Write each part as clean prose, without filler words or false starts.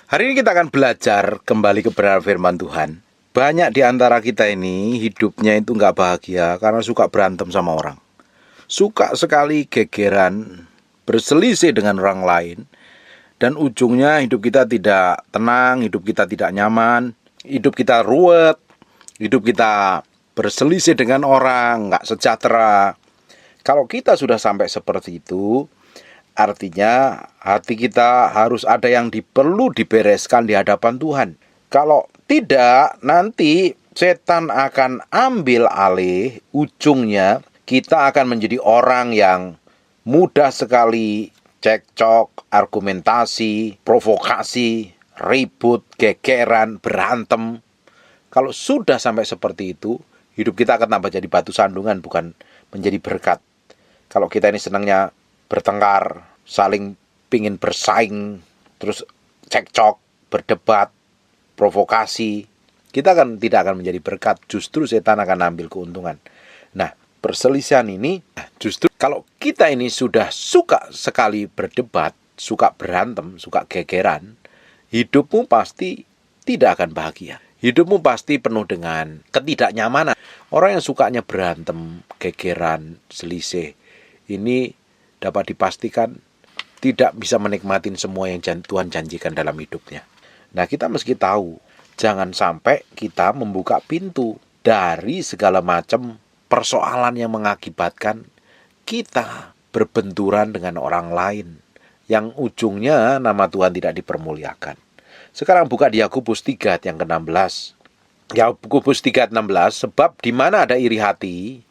Hari ini kita akan belajar kembali kebenaran firman Tuhan. Banyak di antara kita ini hidupnya itu nggak bahagia karena suka berantem sama orang. Suka sekali gegeran, berselisih dengan orang lain. Dan ujungnya hidup kita tidak tenang, hidup kita tidak nyaman, hidup kita ruwet, hidup kita berselisih dengan orang, nggak sejahtera. Kalau kita sudah sampai seperti itu, artinya hati kita harus ada yang perlu dibereskan di hadapan Tuhan. Kalau tidak, nanti setan akan ambil alih. Ujungnya kita akan menjadi orang yang mudah sekali cekcok, argumentasi, provokasi, ribut, gegeran, berantem. Kalau sudah sampai seperti itu, hidup kita akan tambah jadi batu sandungan, bukan menjadi berkat. Kalau kita ini senangnya bertengkar, saling pingin bersaing, terus cekcok, berdebat, provokasi, kita tidak akan menjadi berkat. Justru setan akan ambil keuntungan. Nah, perselisihan ini justru kalau kita ini sudah suka sekali berdebat, suka berantem, suka gegeran, hidupmu pasti tidak akan bahagia. Hidupmu pasti penuh dengan ketidaknyamanan. Orang yang sukanya berantem, gegeran, selisih, ini dapat dipastikan tidak bisa menikmati semua yang Tuhan janjikan dalam hidupnya. Nah, kita mesti tahu, jangan sampai kita membuka pintu dari segala macam persoalan yang mengakibatkan kita berbenturan dengan orang lain, yang ujungnya nama Tuhan tidak dipermuliakan. Sekarang buka di Yakobus 3 yang ke-16. Yakobus 3:16, sebab di mana ada iri hati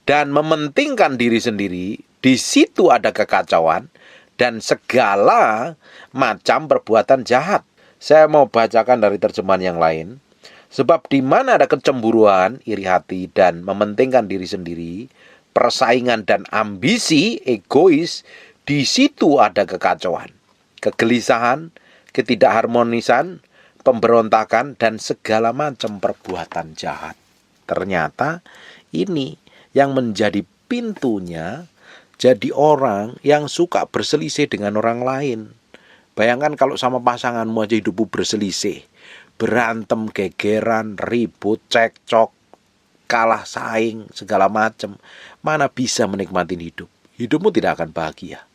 dan mementingkan diri sendiri, di situ ada kekacauan dan segala macam perbuatan jahat. Saya mau bacakan dari terjemahan yang lain. Sebab di mana ada kecemburuan, iri hati dan mementingkan diri sendiri, persaingan dan ambisi, egois, di situ ada kekacauan, kegelisahan, ketidakharmonisan, pemberontakan dan segala macam perbuatan jahat. Ternyata ini yang menjadi pintunya jadi orang yang suka berselisih dengan orang lain. Bayangkan kalau sama pasanganmu aja hidupmu berselisih, berantem, gegeran, ribut, cekcok, kalah saing, segala macam. Mana bisa menikmati hidup? Hidupmu tidak akan bahagia.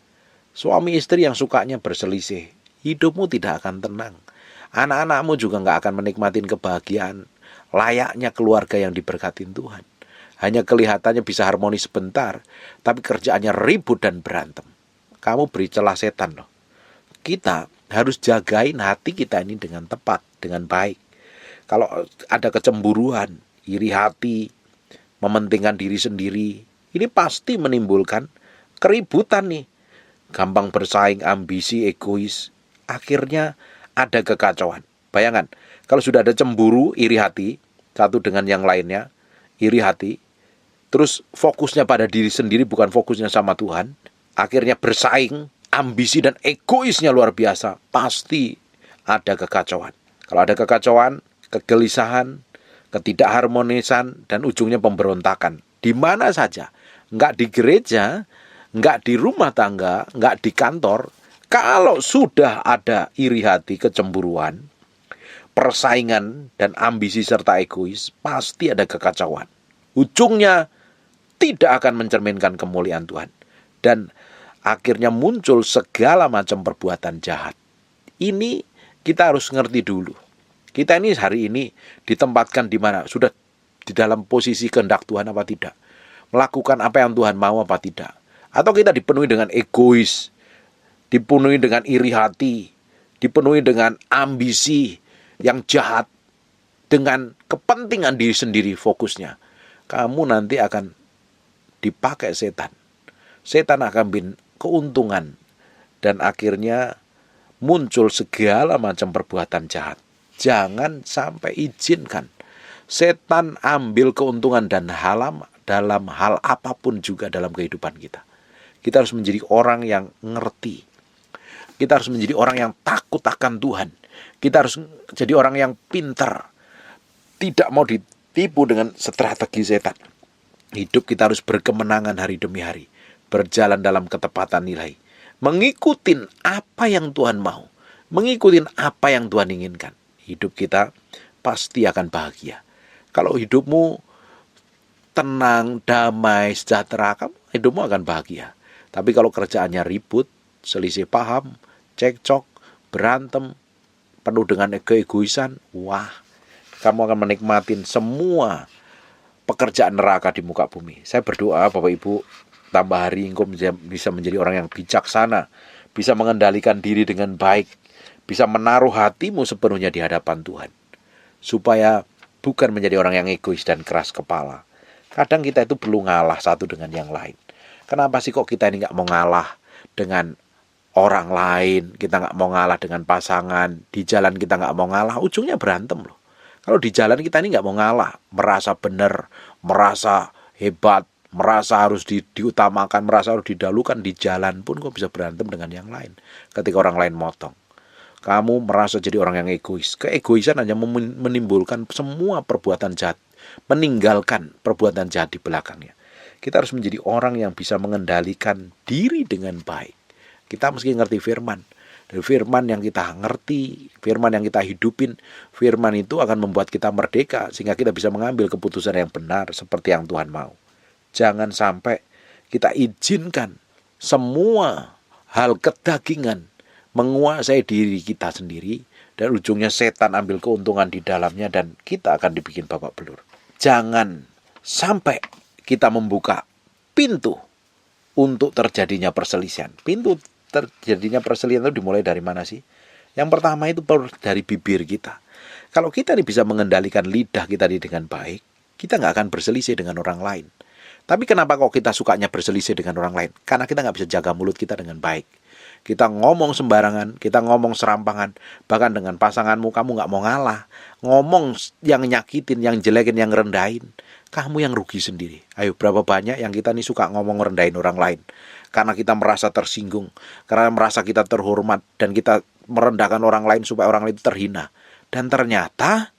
Suami istri yang sukanya berselisih, hidupmu tidak akan tenang. Anak-anakmu juga nggak akan menikmati kebahagiaan layaknya keluarga yang diberkatin Tuhan. Hanya kelihatannya bisa harmonis sebentar, tapi kerjaannya ribut dan berantem. Kamu beri celah setan loh. Kita harus jagain hati kita ini dengan tepat, dengan baik. Kalau ada kecemburuan, iri hati, mementingkan diri sendiri, ini pasti menimbulkan keributan nih. Gampang bersaing, ambisi, egois. Akhirnya ada kekacauan. Bayangkan, kalau sudah ada cemburu, iri hati, satu dengan yang lainnya, iri hati, terus fokusnya pada diri sendiri, bukan fokusnya sama Tuhan, akhirnya bersaing, ambisi dan egoisnya luar biasa, pasti ada kekacauan. Kalau ada kekacauan, kegelisahan, ketidakharmonisan, dan ujungnya pemberontakan. Di mana saja, nggak di gereja, nggak di rumah tangga, nggak di kantor. Kalau sudah ada iri hati, kecemburuan, persaingan, dan ambisi serta egois, pasti ada kekacauan. Ujungnya tidak akan mencerminkan kemuliaan Tuhan. Dan akhirnya muncul segala macam perbuatan jahat. Ini kita harus ngerti dulu. Kita ini hari ini ditempatkan di mana? Sudah di dalam posisi kehendak Tuhan apa tidak? Melakukan apa yang Tuhan mau apa tidak? Atau kita dipenuhi dengan egois, dipenuhi dengan iri hati, dipenuhi dengan ambisi yang jahat, dengan kepentingan diri sendiri fokusnya. Kamu nanti akan dipakai setan. Setan akan ambil keuntungan dan akhirnya muncul segala macam perbuatan jahat. Jangan sampai izinkan setan ambil keuntungan dan dalam hal apapun juga dalam kehidupan kita. Kita harus menjadi orang yang ngerti. Kita harus menjadi orang yang takut akan Tuhan. Kita harus jadi orang yang pintar. Tidak mau ditipu dengan strategi setan. Hidup kita harus berkemenangan hari demi hari. Berjalan dalam ketepatan nilai. Mengikuti apa yang Tuhan mau. mengikuti apa yang Tuhan inginkan, hidup kita pasti akan bahagia. Kalau hidupmu tenang, damai, sejahtera, hidupmu akan bahagia. Tapi kalau kerjaannya ribut, selisih paham, cekcok, berantem, penuh dengan egoisan, wah, kamu akan menikmatin semua pekerjaan neraka di muka bumi. Saya berdoa Bapak Ibu, tambah hari engkau bisa menjadi orang yang bijaksana, bisa mengendalikan diri dengan baik, bisa menaruh hatimu sepenuhnya di hadapan Tuhan, supaya bukan menjadi orang yang egois dan keras kepala. Kadang kita itu perlu ngalah satu dengan yang lain. Kenapa sih kok kita ini gak mau ngalah dengan orang lain, kita gak mau ngalah dengan pasangan, di jalan kita gak mau ngalah, ujungnya berantem loh. Kalau di jalan kita ini gak mau ngalah, merasa benar, merasa hebat, merasa harus diutamakan, merasa harus didahulukan, di jalan pun kok bisa berantem dengan yang lain ketika orang lain motong. Kamu merasa jadi orang yang egois. Keegoisan hanya menimbulkan semua perbuatan jahat, meninggalkan perbuatan jahat di belakangnya. Kita harus menjadi orang yang bisa mengendalikan diri dengan baik. Kita mesti ngerti firman. Dan firman yang kita ngerti, firman yang kita hidupin, firman itu akan membuat kita merdeka, sehingga kita bisa mengambil keputusan yang benar seperti yang Tuhan mau. Jangan sampai kita izinkan semua hal kedagingan menguasai diri kita sendiri, dan ujungnya setan ambil keuntungan di dalamnya dan kita akan dibikin babak belur. Jangan sampai kita membuka pintu untuk terjadinya perselisihan. Pintu terjadinya perselisihan itu dimulai dari mana sih? Yang pertama itu dari bibir kita. Kalau kita ini bisa mengendalikan lidah kita ini dengan baik, kita nggak akan berselisih dengan orang lain. Tapi kenapa kok kita sukanya berselisih dengan orang lain? Karena kita nggak bisa jaga mulut kita dengan baik. Kita ngomong sembarangan, kita ngomong serampangan, bahkan dengan pasanganmu kamu nggak mau ngalah, ngomong yang nyakitin, yang jelekin, yang rendahin, kamu yang rugi sendiri. Ayo, berapa banyak yang kita nih suka ngomong rendahin orang lain, karena kita merasa tersinggung, karena merasa kita terhormat, dan kita merendahkan orang lain supaya orang lain itu terhina, dan ternyata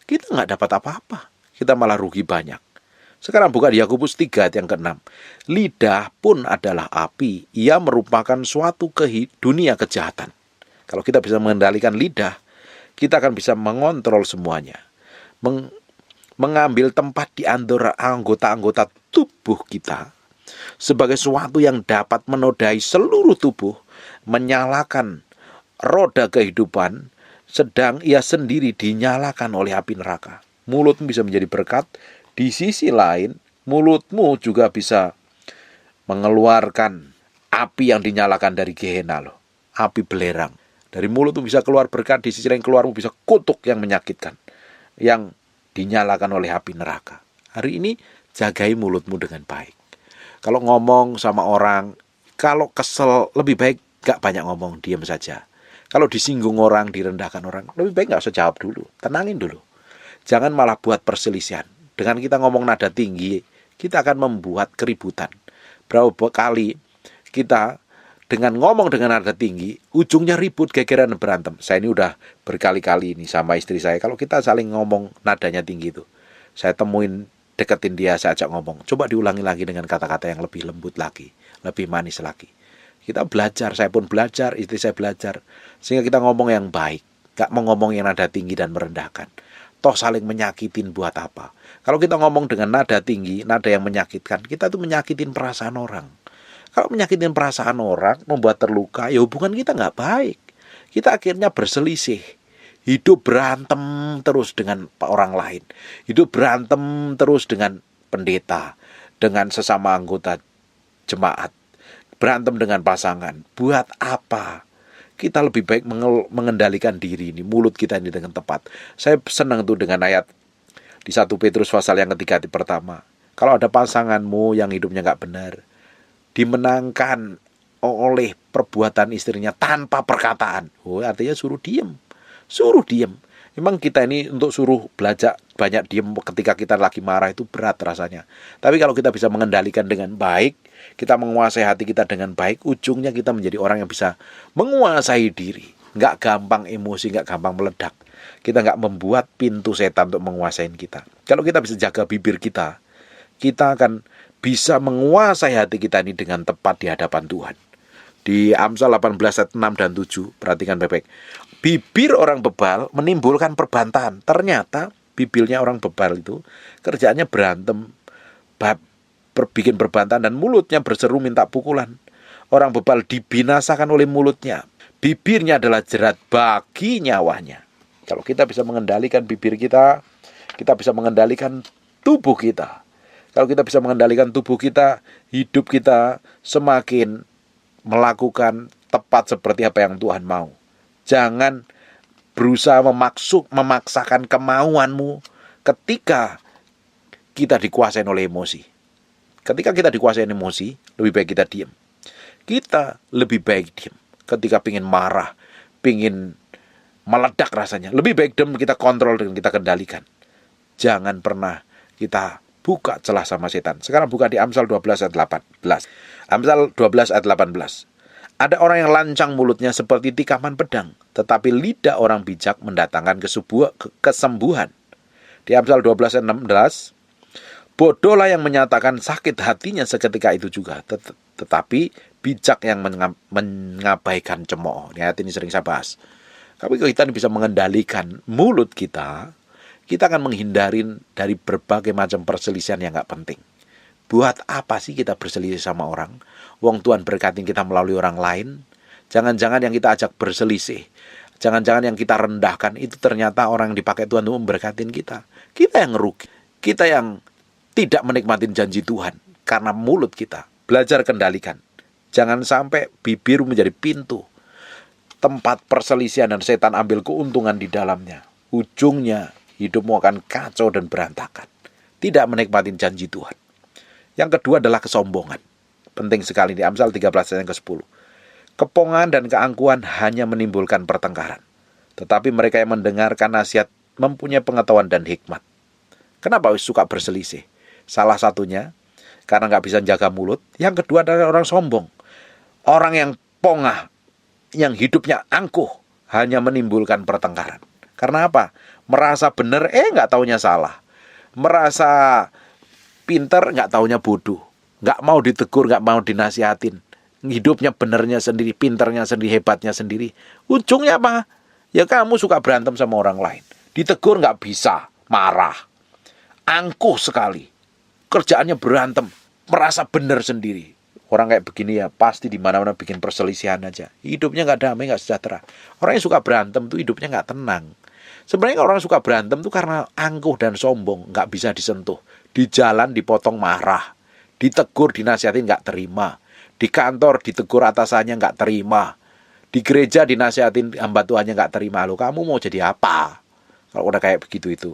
kita nggak dapat apa-apa, kita malah rugi banyak. Sekarang buka di Yakobus 3 ayat yang ke-6. Lidah pun adalah api, ia merupakan suatu dunia kejahatan. Kalau kita bisa mengendalikan lidah, kita akan bisa mengontrol semuanya. Mengambil tempat di anggota-anggota tubuh kita sebagai sesuatu yang dapat menodai seluruh tubuh, menyalakan roda kehidupan, sedang ia sendiri dinyalakan oleh api neraka. Mulutmu bisa menjadi berkat. Di sisi lain, mulutmu juga bisa mengeluarkan api yang dinyalakan dari Gehenna loh. Api belerang. Dari mulutmu bisa keluar berkat, di sisi lain keluarmu bisa kutuk yang menyakitkan, yang dinyalakan oleh api neraka. Hari ini jagai mulutmu dengan baik. Kalau ngomong sama orang, kalau kesel, lebih baik gak banyak ngomong, diam saja. Kalau disinggung orang, direndahkan orang, lebih baik gak usah jawab dulu, tenangin dulu. Jangan malah buat perselisihan. Dengan kita ngomong nada tinggi, kita akan membuat keributan. Berapa kali kita dengan ngomong dengan nada tinggi, ujungnya ribut, gegeran, berantem. Saya ini udah berkali-kali ini sama istri saya. Kalau kita saling ngomong nadanya tinggi itu, saya temuin, deketin dia, saya ajak ngomong. Coba diulangi lagi dengan kata-kata yang lebih lembut lagi, lebih manis lagi. Kita belajar, saya pun belajar, istri saya belajar. Sehingga kita ngomong yang baik, gak mau ngomong yang nada tinggi dan merendahkan. Toh saling menyakitin buat apa? Kalau kita ngomong dengan nada tinggi, nada yang menyakitkan, kita tuh menyakitin perasaan orang. Kalau menyakitin perasaan orang, membuat terluka, ya hubungan kita nggak baik. Kita akhirnya berselisih. Hidup berantem terus dengan orang lain. Hidup berantem terus dengan pendeta, dengan sesama anggota jemaat. Berantem dengan pasangan. Buat apa? Kita lebih baik mengendalikan diri ini, mulut kita ini dengan tepat. Saya senang tuh dengan ayat di 1 Petrus pasal yang ketiga pertama. Kalau ada pasanganmu yang hidupnya gak benar, dimenangkan oleh perbuatan istrinya tanpa perkataan. Oh, artinya suruh diem. Suruh diem. Memang kita ini untuk suruh belajar banyak diem ketika kita lagi marah itu berat rasanya. Tapi kalau kita bisa mengendalikan dengan baik, kita menguasai hati kita dengan baik, ujungnya kita menjadi orang yang bisa menguasai diri. Nggak gampang emosi, nggak gampang meledak. Kita nggak membuat pintu setan untuk menguasai kita. Kalau kita bisa jaga bibir kita, kita akan bisa menguasai hati kita ini dengan tepat di hadapan Tuhan. Di Amsal 18 ayat 6 dan 7, perhatikan baik-baik. Bibir orang bebal menimbulkan perbantahan. Ternyata bibirnya orang bebal itu kerjaannya berantem, bikin perbantahan, dan mulutnya berseru minta pukulan. Orang bebal dibinasakan oleh mulutnya. Bibirnya adalah jerat bagi nyawanya. Kalau kita bisa mengendalikan bibir kita, kita bisa mengendalikan tubuh kita. Kalau kita bisa mengendalikan tubuh kita, hidup kita semakin melakukan tepat seperti apa yang Tuhan mau. Jangan berusaha memaksakan kemauanmu ketika kita dikuasai oleh emosi. Ketika kita dikuasai emosi, lebih baik kita diam. Kita lebih baik diam. Ketika pingin marah, pingin meledak rasanya, lebih baik diam, kita kontrol dan kita kendalikan. Jangan pernah kita buka celah sama setan. Sekarang buka di Amsal 12 ayat 18. Amsal 12 ayat 18. Ada orang yang lancang mulutnya seperti tikaman pedang, tetapi lidah orang bijak mendatangkan kesembuhan. Di Amsal 12 ayat 16. Bodohlah yang menyatakan sakit hatinya seketika itu juga, tetapi bijak yang mengabaikan cemooh. Ayat ini sering saya bahas. Tapi kalau kita bisa mengendalikan mulut kita, kita akan menghindarin dari berbagai macam perselisihan yang gak penting. Buat apa sih kita berselisih sama orang? Wong Tuhan berkatin kita melalui orang lain. Jangan-jangan yang kita ajak berselisih, jangan-jangan yang kita rendahkan, itu ternyata orang yang dipakai Tuhan untuk memberkatin kita. Kita yang rugi. Kita yang tidak menikmati janji Tuhan karena mulut kita. Belajar kendalikan. Jangan sampai bibir menjadi pintu tempat perselisihan dan setan ambil keuntungan di dalamnya. Ujungnya hidupmu akan kacau dan berantakan. Tidak menikmati janji Tuhan. Yang kedua adalah kesombongan. Penting sekali di Amsal 13 ayat yang ke-10. Kepongan dan keangkuhan hanya menimbulkan pertengkaran. Tetapi mereka yang mendengarkan nasihat mempunyai pengetahuan dan hikmat. Kenapa suka berselisih? Salah satunya karena gak bisa jaga mulut. Yang kedua adalah orang sombong. Orang yang pongah, yang hidupnya angkuh, hanya menimbulkan pertengkaran. Karena apa? Merasa benar, gak taunya salah. Merasa pinter, gak taunya bodoh. Gak mau ditegur, gak mau dinasihatin. Hidupnya benernya sendiri, pinternya sendiri, hebatnya sendiri. Ujungnya apa? Ya kamu suka berantem sama orang lain. Ditegur gak bisa, marah. Angkuh sekali. Kerjaannya berantem, merasa benar sendiri. Orang kayak begini ya pasti di mana-mana bikin perselisihan aja. Hidupnya gak damai, gak sejahtera. Orang yang suka berantem tuh hidupnya gak tenang. Sebenarnya orang suka berantem tuh karena angkuh dan sombong, gak bisa disentuh. Di jalan dipotong marah, ditegur dinasihatin gak terima, di kantor ditegur atasannya gak terima, di gereja dinasihatin hamba Tuhannya gak terima. Loh, kamu mau jadi apa kalau udah kayak begitu itu?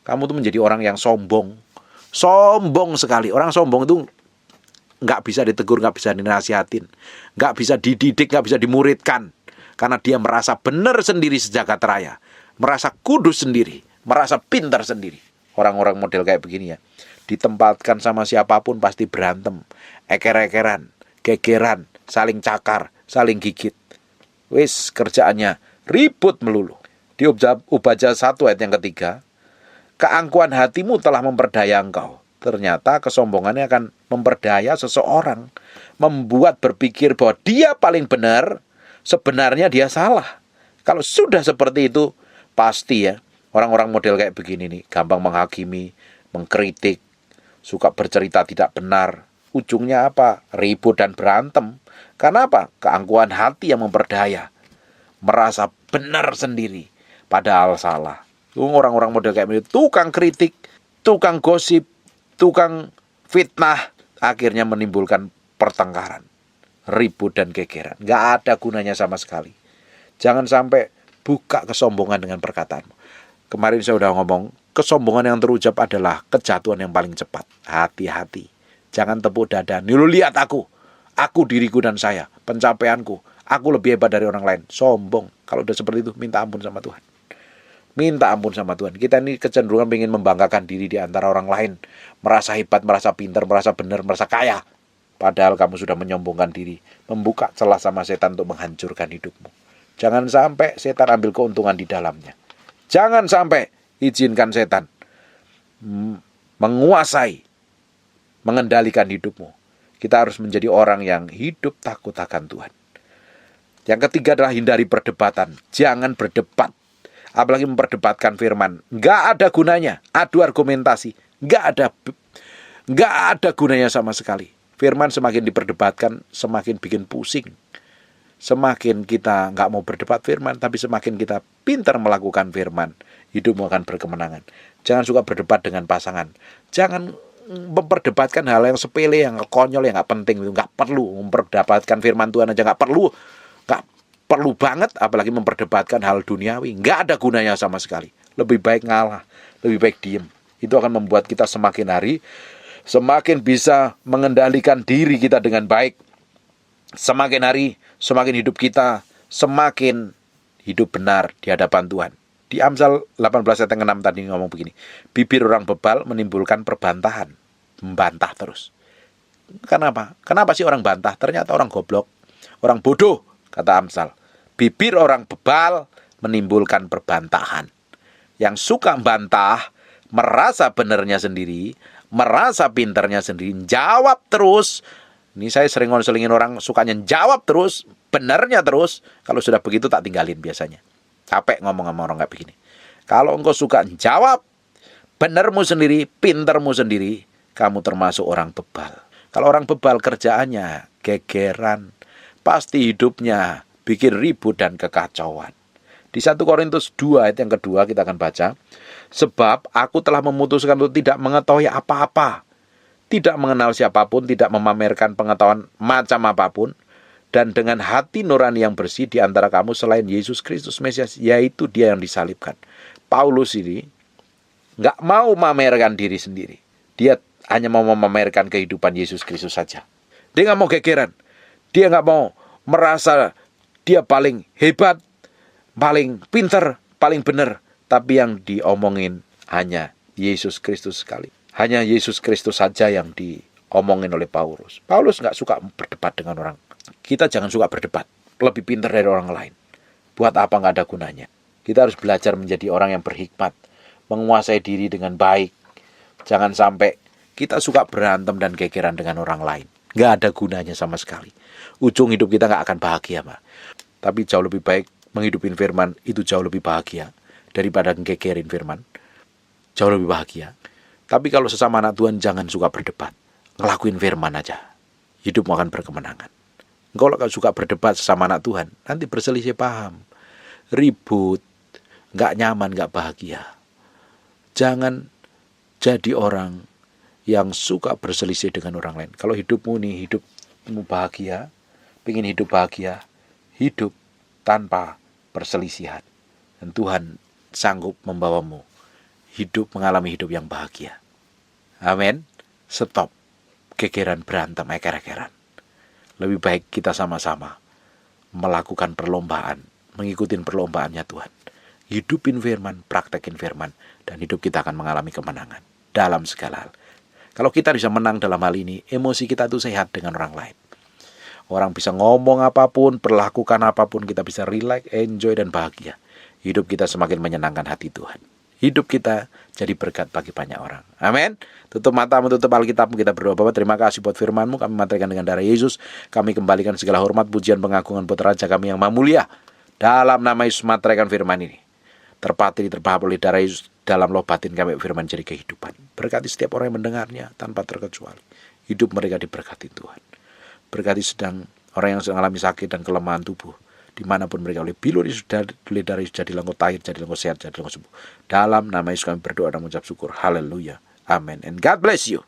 Kamu tuh menjadi orang yang sombong. Sombong sekali. Orang sombong itu gak bisa ditegur, gak bisa dinasihatin, gak bisa dididik, gak bisa dimuridkan. Karena dia merasa benar sendiri sejagat raya, merasa kudus sendiri, merasa pintar sendiri. Orang-orang model kayak begini ya, ditempatkan sama siapapun pasti berantem, eker-ekeran, gegeran, saling cakar, saling gigit. Wis kerjaannya ribut melulu. Di Ubajah 1 ayat yang ketiga, keangkuhan hatimu telah memperdaya engkau. Ternyata kesombongannya akan memperdaya seseorang, membuat berpikir bahwa dia paling benar, sebenarnya dia salah. Kalau sudah seperti itu, pasti ya, orang-orang model kayak begini nih, gampang menghakimi, mengkritik, suka bercerita tidak benar. Ujungnya apa? Ribut dan berantem. Karena apa? Keangkuhan hati yang memperdaya. Merasa benar sendiri, padahal salah. Orang-orang model kayak begini, tukang kritik, tukang gosip, tukang fitnah, akhirnya menimbulkan pertengkaran, ribut dan gegeran. Gak ada gunanya sama sekali. Jangan sampai buka kesombongan dengan perkataanmu. Kemarin saya udah ngomong, kesombongan yang terucap adalah kejatuhan yang paling cepat. Hati-hati. Jangan tepuk dada. Nih lu lihat aku diriku dan saya, pencapaianku, aku lebih hebat dari orang lain. Sombong. Kalau udah seperti itu, minta ampun sama Tuhan. Minta ampun sama Tuhan. Kita ini kecenderungan ingin membanggakan diri di antara orang lain. Merasa hebat, merasa pintar, merasa benar, merasa kaya. Padahal kamu sudah menyombongkan diri. Membuka celah sama setan untuk menghancurkan hidupmu. Jangan sampai setan ambil keuntungan di dalamnya. Jangan sampai izinkan setan menguasai, mengendalikan hidupmu. Kita harus menjadi orang yang hidup takut akan Tuhan. Yang ketiga adalah hindari perdebatan. Jangan berdebat. Apalagi memperdebatkan firman. Nggak ada gunanya. Adu argumentasi. Nggak ada gunanya sama sekali. Firman semakin diperdebatkan, semakin bikin pusing. Semakin kita nggak mau berdebat firman, tapi semakin kita pintar melakukan firman, hidupmu akan berkemenangan. Jangan suka berdebat dengan pasangan. Jangan memperdebatkan hal yang sepele, yang konyol, yang nggak penting. Nggak perlu memperdebatkan firman Tuhan aja, nggak perlu banget, apalagi memperdebatkan hal duniawi. Nggak ada gunanya sama sekali. Lebih baik ngalah, lebih baik diem. Itu akan membuat kita semakin hari semakin bisa mengendalikan diri kita dengan baik. Semakin hari, semakin hidup kita semakin hidup benar di hadapan Tuhan. Di Amsal 18 ayat yang 6 tadi ngomong begini. Bibir orang bebal menimbulkan perbantahan. Membantah terus. Kenapa? Kenapa sih orang bantah? Ternyata orang goblok, orang bodoh, kata Amsal. Bibir orang bebal menimbulkan perbantahan. Yang suka bantah, merasa benernya sendiri, merasa pinternya sendiri, jawab terus. Ini saya sering ngonselingin orang sukanya jawab terus, benernya terus. Kalau sudah begitu tak tinggalin biasanya. Capek ngomong sama orang kayak begini. Kalau engkau suka jawab, benermu sendiri, pintermu sendiri, kamu termasuk orang bebal. Kalau orang bebal kerjaannya gegeran, pasti hidupnya bikin ribut dan kekacauan. Di 1 Korintus 2 ayat yang kedua kita akan baca. Sebab aku telah memutuskan untuk tidak mengetahui apa-apa, tidak mengenal siapapun, tidak memamerkan pengetahuan macam apapun, dan dengan hati nurani yang bersih di antara kamu selain Yesus Kristus Mesias, yaitu Dia yang disalibkan. Paulus ini nggak mau memamerkan diri sendiri. Dia hanya mau memamerkan kehidupan Yesus Kristus saja. Dia nggak mau gegeran. Dia nggak mau merasa dia paling hebat, paling pinter, paling benar. Tapi yang diomongin hanya Yesus Kristus sekali. Hanya Yesus Kristus saja yang diomongin oleh Paulus. Paulus nggak suka berdebat dengan orang. Kita jangan suka berdebat. Lebih pintar dari orang lain. Buat apa nggak ada gunanya. Kita harus belajar menjadi orang yang berhikmat. Menguasai diri dengan baik. Jangan sampai kita suka berantem dan gegeran dengan orang lain. Nggak ada gunanya sama sekali. Ujung hidup kita nggak akan bahagia, Pak. Tapi jauh lebih baik menghidupin firman itu jauh lebih bahagia daripada ngegerin firman. Jauh lebih bahagia. Tapi kalau sesama anak Tuhan jangan suka berdebat. Ngelakuin firman aja. Hidupmu akan berkemenangan. Kalau suka berdebat sesama anak Tuhan, nanti berselisih paham. Ribut. Nggak nyaman, nggak bahagia. Jangan jadi orang yang suka berselisih dengan orang lain. Kalau hidupmu nih, hidupmu bahagia, pengen hidup bahagia, hidup tanpa perselisihan. Dan Tuhan sanggup membawamu mengalami hidup yang bahagia. Amin. Stop gegeran, berantem, eker-ekeran. Lebih baik kita sama-sama melakukan perlombaan, mengikuti perlombaannya Tuhan. Hidupin firman, praktekin firman, dan hidup kita akan mengalami kemenangan dalam segala hal. Kalau kita bisa menang dalam hal ini, emosi kita itu sehat dengan orang lain. Orang bisa ngomong apapun, perlakukan apapun, kita bisa relax, enjoy, dan bahagia. Hidup kita semakin menyenangkan hati Tuhan. Hidup kita jadi berkat bagi banyak orang. Amin. Tutup matamu, tutup Alkitabmu, kita berdoa. Bapa, terima kasih buat firman-Mu. Kami materaikan dengan darah Yesus. Kami kembalikan segala hormat, pujian, pengagungan buat Raja kami yang maha mulia. Dalam nama Yesus materaikan firman ini. Terpatri, terbahap oleh darah Yesus. Dalam loh batin kami firman jadi kehidupan. Berkati setiap orang yang mendengarnya tanpa terkecuali. Hidup mereka diberkati Tuhan. Berkati sedang orang yang sedang alami sakit dan kelemahan tubuh. Dimanapun mereka oleh bilur Yesus, oleh darah Yesus, jadilah engkau tahir, jadilah engkau sehat, jadilah engkau sembuh. Dalam nama Yesus kami berdoa dan mengucap syukur. Haleluya. Amin. And God bless you.